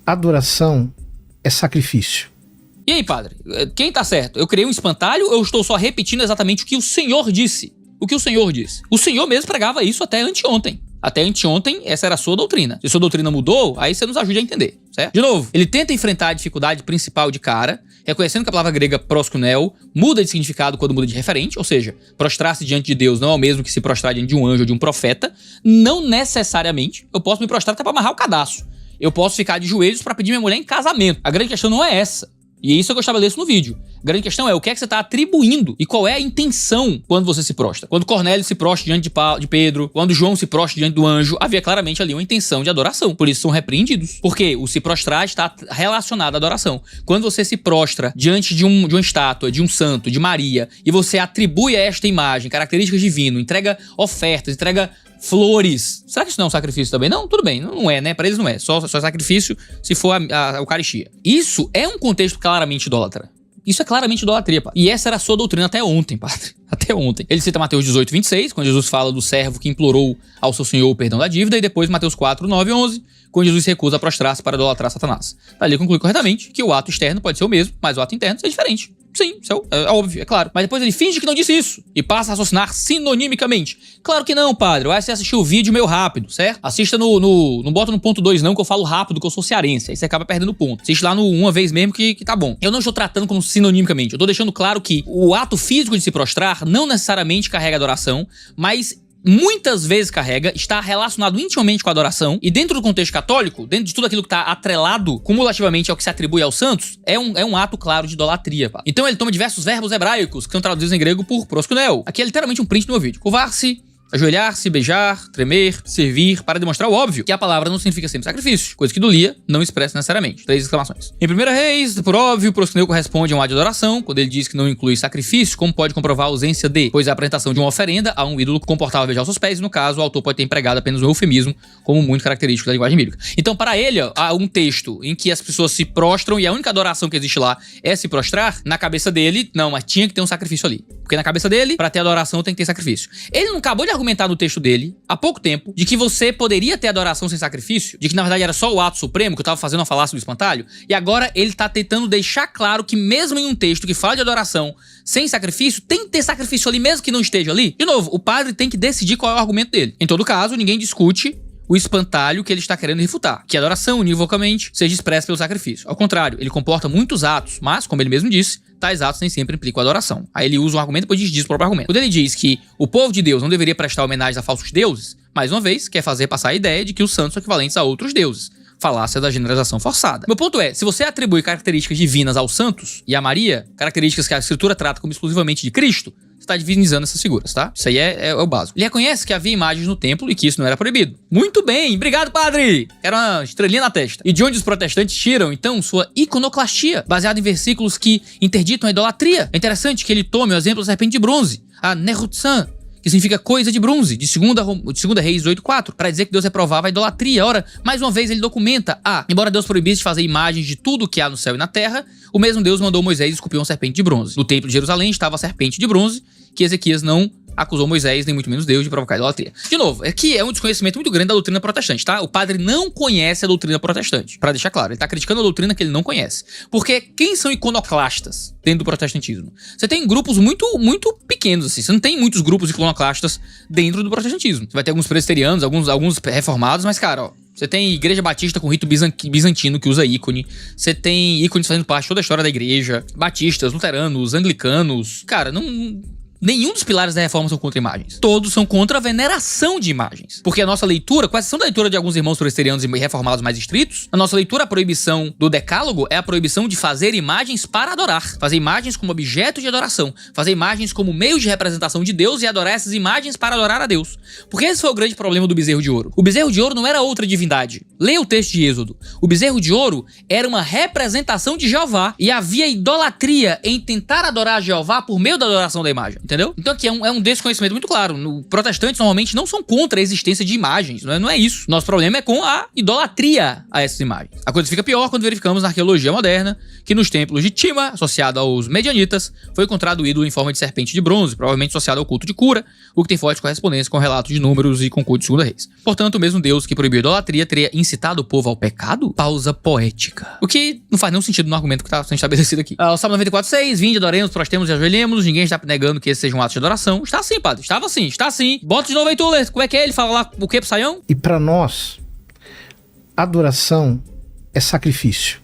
Speaker 3: adoração é sacrifício.
Speaker 1: E aí, padre, quem tá certo? Eu criei um espantalho ou eu estou só repetindo exatamente o que o Senhor disse? O que o Senhor disse? O Senhor mesmo pregava isso até anteontem. Até anteontem, essa era a sua doutrina. Se a sua doutrina mudou, aí você nos ajude a entender, certo? De novo, ele tenta enfrentar a dificuldade principal de cara, reconhecendo que a palavra grega proskuneo muda de significado quando muda de referente, ou seja, prostrar-se diante de Deus não é o mesmo que se prostrar diante de um anjo ou de um profeta. Não necessariamente. Eu posso me prostrar até para amarrar o cadastro. Eu posso ficar de joelhos para pedir minha mulher em casamento. A grande questão não é essa. E é isso que eu estabeleço no vídeo. A grande questão é o que é que você está atribuindo e qual é a intenção quando você se prostra. Quando Cornélio se prostra diante de Pedro, quando João se prostra diante do anjo, havia claramente ali uma intenção de adoração. Por isso são repreendidos. Porque o se prostrar está relacionado à adoração. Quando você se prostra diante de uma estátua, de um santo, de Maria, e você atribui a esta imagem características divinas, entrega ofertas, entrega flores. Será que isso não é um sacrifício também? Não, tudo bem, não é, né? Para eles não é. Só sacrifício se for a Eucaristia. Isso é um contexto claramente idólatra. Isso é claramente idolatria, padre. E essa era a sua doutrina até ontem, padre. Até ontem. Ele cita Mateus 18, 26, quando Jesus fala do servo que implorou ao seu senhor o perdão da dívida, e depois Mateus 4, 9 e 11, quando Jesus se recusa a prostrar-se para idolatrar Satanás. Dali conclui corretamente que o ato externo pode ser o mesmo, mas o ato interno é diferente. Sim, isso é óbvio, é claro. Mas depois ele finge que não disse isso e passa a raciocinar sinonimicamente. Claro que não, padre. Vai você assistir o vídeo meio rápido, certo? Assista não bota no ponto 2 não, que eu falo rápido, que eu sou cearense. Aí você acaba perdendo o ponto. Assiste lá no uma vez mesmo que tá bom. Eu não estou tratando como sinonimicamente. Eu tô deixando claro que o ato físico de se prostrar não necessariamente carrega adoração, mas muitas vezes carrega, está relacionado intimamente com a adoração, e dentro do contexto católico, dentro de tudo aquilo que está atrelado cumulativamente ao que se atribui aos santos, é um ato claro de idolatria. Pá. Então ele toma diversos verbos hebraicos que são traduzidos em grego por proskuneo. Aqui é literalmente um print do meu vídeo. Curvar-se, ajoelhar-se, beijar, tremer, servir, para demonstrar o óbvio, que a palavra não significa sempre sacrifício, coisa que do Lia não expressa necessariamente. 3 exclamações. Em 1 Reis, por óbvio, proskuneu corresponde a um ato de adoração, quando ele diz que não inclui sacrifício, como pode comprovar a ausência de, pois a apresentação de uma oferenda a um ídolo que comportava beijar os seus pés, e no caso, o autor pode ter empregado apenas um eufemismo, como muito característico da linguagem bíblica. Então, para ele, há um texto em que as pessoas se prostram, e a única adoração que existe lá é se prostrar, na cabeça dele, não, mas tinha que ter um sacrifício ali. Porque na cabeça dele, para ter adoração, tem que ter sacrifício. Ele não acabou de argumentar no texto dele, há pouco tempo, de que você poderia ter adoração sem sacrifício, de que na verdade era só o ato supremo, que eu tava fazendo uma falácia do espantalho, e agora ele tá tentando deixar claro que mesmo em um texto que fala de adoração sem sacrifício, tem que ter sacrifício ali mesmo que não esteja ali. De novo, o padre tem que decidir qual é o argumento dele. Em todo caso, ninguém discute o espantalho que ele está querendo refutar, que a adoração, univocamente, seja expressa pelo sacrifício. Ao contrário, ele comporta muitos atos, mas, como ele mesmo disse, tais atos nem sempre implicam adoração. Aí ele usa um argumento e depois diz o próprio argumento. Quando ele diz que o povo de Deus não deveria prestar homenagem a falsos deuses, mais uma vez, quer fazer passar a ideia de que os santos são equivalentes a outros deuses. Falácia da generalização forçada. Meu ponto é, se você atribui características divinas aos santos e a Maria, características que a Escritura trata como exclusivamente de Cristo, você está divinizando essas figuras, tá? Isso aí é o básico. Ele reconhece que havia imagens no templo e que isso não era proibido. Muito bem, obrigado, padre! Era uma estrelinha na testa. E de onde os protestantes tiram, então, sua iconoclastia, baseada em versículos que interditam a idolatria. É interessante que ele tome o exemplo da serpente de bronze, a Nerutsan, que significa coisa de bronze, de 2 Reis 8:4, para dizer que Deus reprovava a idolatria. Ora, mais uma vez ele documenta, embora Deus proibisse de fazer imagens de tudo que há no céu e na terra, o mesmo Deus mandou Moisés esculpir uma serpente de bronze. No templo de Jerusalém estava a serpente de bronze, que Ezequias não acusou Moisés, nem muito menos Deus, de provocar a idolatria. De novo, aqui é um desconhecimento muito grande da doutrina protestante, tá? O padre não conhece a doutrina protestante. Pra deixar claro, ele tá criticando a doutrina que ele não conhece. Porque quem são iconoclastas dentro do protestantismo? Você tem grupos muito pequenos, assim. Você não tem muitos grupos iconoclastas dentro do protestantismo. Você vai ter alguns presbiterianos, alguns reformados, mas, cara, ó, você tem igreja batista com rito bizantino que usa ícone. Você tem ícones fazendo parte de toda a história da igreja. Batistas, luteranos, anglicanos. Cara, nenhum dos pilares da reforma são contra imagens. Todos são contra a veneração de imagens. Porque a nossa leitura, com exceção da leitura de alguns irmãos presbiterianos e reformados mais estritos, a nossa leitura, a proibição do decálogo é a proibição de fazer imagens para adorar. Fazer imagens como objeto de adoração. Fazer imagens como meio de representação de Deus e adorar essas imagens para adorar a Deus. Porque esse foi o grande problema do bezerro de ouro. O bezerro de ouro não era outra divindade. Leia o texto de Êxodo. O bezerro de ouro era uma representação de Jeová e havia idolatria em tentar adorar a Jeová por meio da adoração da imagem, entendeu? Então aqui é um desconhecimento muito claro. Protestantes normalmente não são contra a existência de imagens, não é isso. Nosso problema é com a idolatria a essas imagens. A coisa fica pior quando verificamos na arqueologia moderna que nos templos de Tima, associado aos medianitas, foi encontrado o ídolo em forma de serpente de bronze, provavelmente associado ao culto de cura, o que tem forte correspondência com relatos de Números e com o culto de Segunda Reis. Portanto, o mesmo Deus que proibiu a idolatria teria incitado o povo ao pecado? Pausa poética. O que não faz nenhum sentido no argumento que está sendo estabelecido aqui. O Salmo 94:6, vinde, adoremos, prostremos e ajoelhemos, ninguém está negando que esse seja um ato de adoração. Está sim, padre, estava sim, está sim. Bota de novo aí, Tuller, como é que é? Ele fala lá o que pro Saião?
Speaker 3: E para nós, adoração é sacrifício.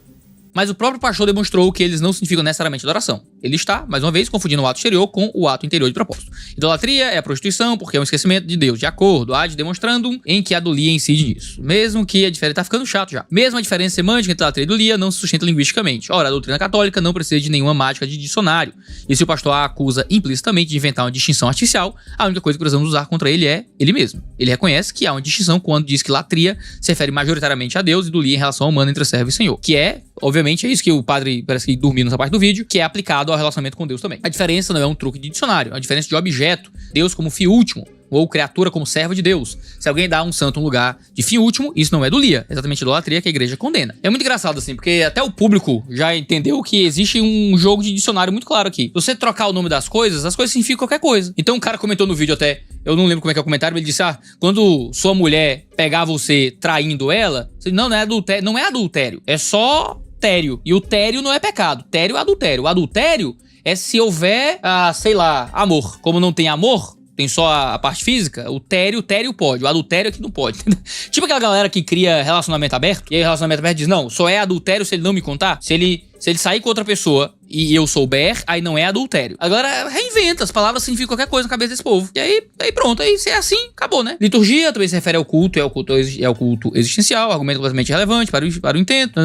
Speaker 1: Mas o próprio pastor demonstrou que eles não significam necessariamente adoração. Ele está, mais uma vez, confundindo o ato exterior com o ato interior de propósito. Idolatria é a prostituição porque é um esquecimento de Deus, de acordo ad demonstrandum, em que a idolia incide nisso. Mesmo que a diferença tá ficando chato já. Mesmo a diferença semântica entre idolatria e idolia não se sustenta linguisticamente. Ora, a doutrina católica não precisa de nenhuma mágica de dicionário. E se o pastor a acusa implicitamente de inventar uma distinção artificial, a única coisa que precisamos usar contra ele é ele mesmo. Ele reconhece que há uma distinção quando diz que latria se refere majoritariamente a Deus e idolia em relação ao humano entre servo e senhor. Que é, obviamente, é isso que o padre parece que dormiu nessa parte do vídeo, que é aplicado ao relacionamento com Deus também. A diferença não é um truque de dicionário, é uma diferença de objeto. Deus como fim último, ou criatura como servo de Deus. Se alguém dá a um santo um lugar de fim último, isso não é idolia. É exatamente idolatria que a igreja condena. É muito engraçado assim, porque até o público já entendeu que existe um jogo de dicionário muito claro aqui. Se você trocar o nome das coisas, as coisas significam qualquer coisa. Então um cara comentou no vídeo até, eu não lembro como é que é o comentário, mas ele disse, quando sua mulher pegar você traindo ela, não é adultério, não é adultério, é só tério. E o tério não é pecado. Tério é adultério. O adultério é se houver, sei lá, amor. Como não tem amor, tem só a parte física, o tério pode. O adultério é que não pode. Tipo aquela galera que cria relacionamento aberto, e aí o relacionamento aberto diz, não, só é adultério se ele não me contar. Se ele sair com outra pessoa e eu souber, aí não é adultério. Agora, reinventa, as palavras significam qualquer coisa na cabeça desse povo. E aí pronto, aí se é assim, acabou, né? Liturgia também se refere ao culto, é o culto existencial, argumento completamente relevante para o intento.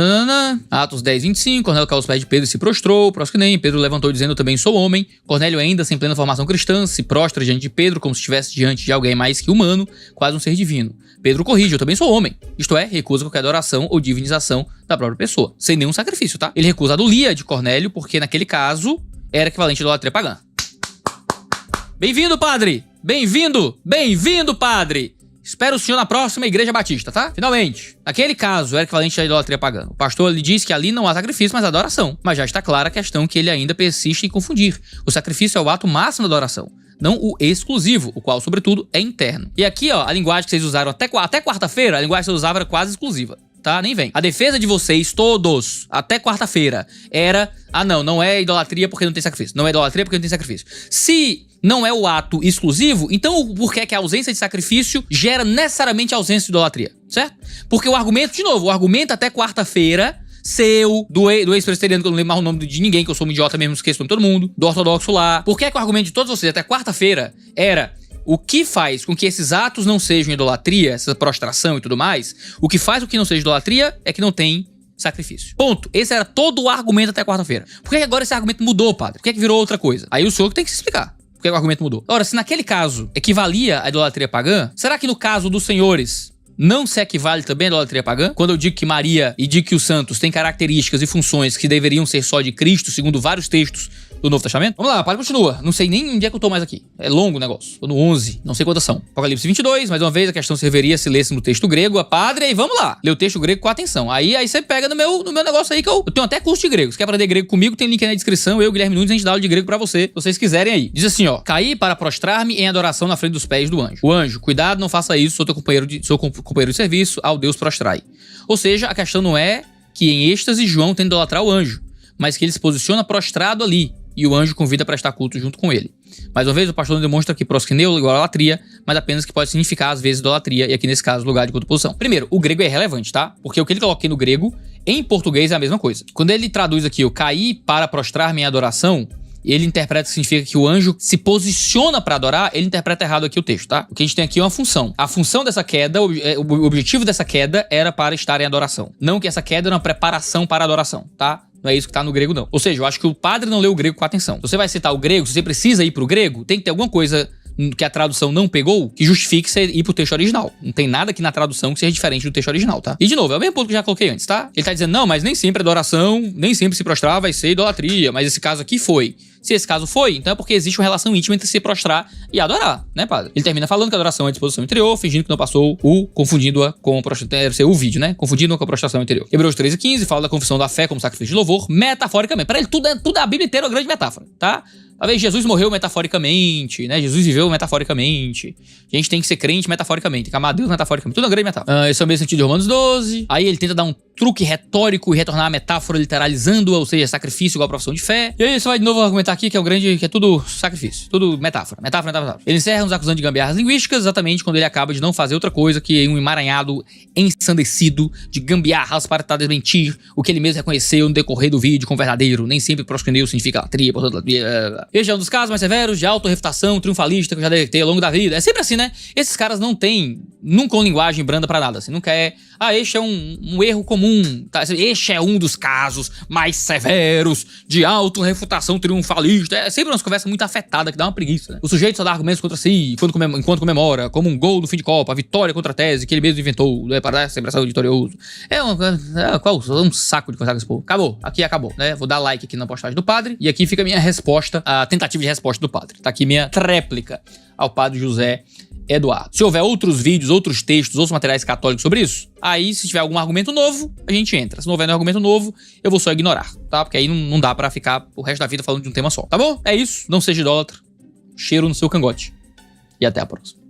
Speaker 1: Atos 10:25, Cornélio caiu aos pés de Pedro e se prostrou, prosquinem, Pedro levantou dizendo, eu também sou homem. Cornélio ainda sem plena formação cristã, se prostra diante de Pedro como se estivesse diante de alguém mais que humano, quase um ser divino. Pedro corrige, eu também sou homem. Isto é, recusa qualquer adoração ou divinização da própria pessoa, sem nenhum sacrifício, tá? Ele recusa a idolia de Cornélio, porque naquele caso era equivalente à idolatria pagã. Bem-vindo, padre! Bem-vindo! Bem-vindo, padre! Espero o senhor na próxima Igreja Batista, tá? Finalmente. Naquele caso, era equivalente à idolatria pagã. O pastor lhe diz que ali não há sacrifício, mas adoração. Mas já está clara a questão que ele ainda persiste em confundir. O sacrifício é o ato máximo da adoração, não o exclusivo, o qual, sobretudo, é interno. E aqui, ó, a linguagem que vocês usaram até quarta-feira, a linguagem que vocês usavam era quase exclusiva. Tá? Nem vem. A defesa de vocês, todos, até quarta-feira, era... não é idolatria porque não tem sacrifício. Não é idolatria porque não tem sacrifício. Se não é o ato exclusivo, então por que é que a ausência de sacrifício gera necessariamente a ausência de idolatria? Certo? Porque o argumento, de novo, o argumento até quarta-feira... do ex-presbiteriano, que eu não lembro mais o nome de ninguém, que eu sou um idiota mesmo, esqueço o nome de todo mundo, do ortodoxo lá. Por que é que o argumento de todos vocês até quarta-feira era... O que faz com que esses atos não sejam idolatria, essa prostração e tudo mais, o que faz com que não seja idolatria é que não tem sacrifício. Ponto. Esse era todo o argumento até quarta-feira. Por que agora esse argumento mudou, padre? Por que virou outra coisa? Aí o senhor tem que se explicar. Por que o argumento mudou? Ora, se naquele caso equivalia à idolatria pagã, será que no caso dos senhores não se equivale também à idolatria pagã? Quando eu digo que Maria e digo que os santos têm características e funções que deveriam ser só de Cristo, segundo vários textos do Novo Testamento? Vamos lá, padre, continua. Não sei nem onde é que eu tô mais aqui. É longo o negócio. Tô no 11, não sei quantas são. Apocalipse 22, mais uma vez, a questão se reveria se lesse no texto grego. A padre, aí vamos lá. Lê o texto grego com atenção. Aí você pega no meu negócio aí que eu tenho até curso de grego. Se quer aprender grego comigo, tem link aí na descrição. Eu, Guilherme Nunes, a gente dá aula de grego pra você, se vocês quiserem aí. Diz assim, ó. Caí para prostrar-me em adoração na frente dos pés do anjo. O anjo, cuidado, não faça isso, sou companheiro de serviço, ao Deus prostrai. Ou seja, a questão não é que em êxtase João tem de idolatrar o anjo, mas que ele se posiciona prostrado ali. E o anjo convida a prestar culto junto com ele. Mais uma vez, o pastor não demonstra que proskineu igual a idolatria, mas apenas que pode significar, às vezes, idolatria, e aqui nesse caso, lugar de culto-posição. Primeiro, o grego é relevante, tá? Porque o que ele coloca aqui no grego, em português, é a mesma coisa. Quando ele traduz aqui, eu caí para prostrar-me em adoração, ele interpreta que significa que o anjo se posiciona para adorar, ele interpreta errado aqui o texto, tá? O que a gente tem aqui é uma função. A função dessa queda, o objetivo dessa queda era para estar em adoração. Não que essa queda era uma preparação para a adoração, tá? Não é isso que tá no grego, não. Ou seja, eu acho que o padre não leu o grego com atenção. Se você vai citar o grego, se você precisa ir pro grego, tem que ter alguma coisa que a tradução não pegou, que justifique você ir pro texto original. Não tem nada aqui na tradução que seja diferente do texto original, tá? E de novo, é o mesmo ponto que eu já coloquei antes, tá? Ele tá dizendo, não, mas nem sempre adoração, nem sempre se prostrar vai ser idolatria, mas esse caso aqui foi. Se esse caso foi, então é porque existe uma relação íntima entre se prostrar e adorar, né, padre? Ele termina falando que a adoração é a disposição interior, fingindo que não passou confundindo-a com a prostração, deve ser o vídeo, né? Confundindo-a com a prostração interior. Hebreus 13:15 fala da confissão da fé como sacrifício de louvor, metaforicamente. Para ele, tudo a Bíblia inteira é uma grande metáfora, tá? Talvez Jesus morreu metaforicamente, né? Jesus viveu metaforicamente. A gente tem que ser crente metaforicamente, tem que amar Deus metaforicamente. Tudo é uma grande metáfora. Esse é o mesmo sentido de Romanos 12. Aí ele tenta dar um truque retórico e retornar a metáfora literalizando-a, ou seja, sacrifício igual a profissão de fé. E aí você vai de novo argumentar aqui que é tudo sacrifício, tudo metáfora. Ele encerra nos acusando de gambiarras linguísticas, exatamente quando ele acaba de não fazer outra coisa que um emaranhado ensandecido de gambiarras para tentar desmentir o que ele mesmo reconheceu no decorrer do vídeo com verdadeiro. Nem sempre proscreneu significa latria, portanto, latria. Este é um dos casos mais severos de autorrefutação triunfalista que eu já detectei ao longo da vida. É sempre assim, né? Esses caras não têm nunca uma linguagem branda pra nada, assim. Nunca é, este é um erro comum, tá? Este é um dos casos mais severos de autorrefutação triunfalista. É sempre uma conversa muito afetada que dá uma preguiça, né? O sujeito só dá argumentos contra si enquanto comemora, como um gol no fim de Copa, a vitória contra a tese que ele mesmo inventou, né? Para dar essa impressão vitorioso. É um saco de conversar com esse povo. Acabou, aqui acabou, né? Vou dar like aqui na postagem do padre e aqui fica a minha resposta, a tentativa de resposta do padre. Tá aqui minha tréplica ao padre José Eduardo. Se houver outros vídeos, outros textos, outros materiais católicos sobre isso, aí se tiver algum argumento novo, a gente entra. Se não houver nenhum argumento novo, eu vou só ignorar, tá? Porque aí não dá pra ficar o resto da vida falando de um tema só, tá bom? É isso, não seja idólatra, cheiro no seu cangote. E até a próxima.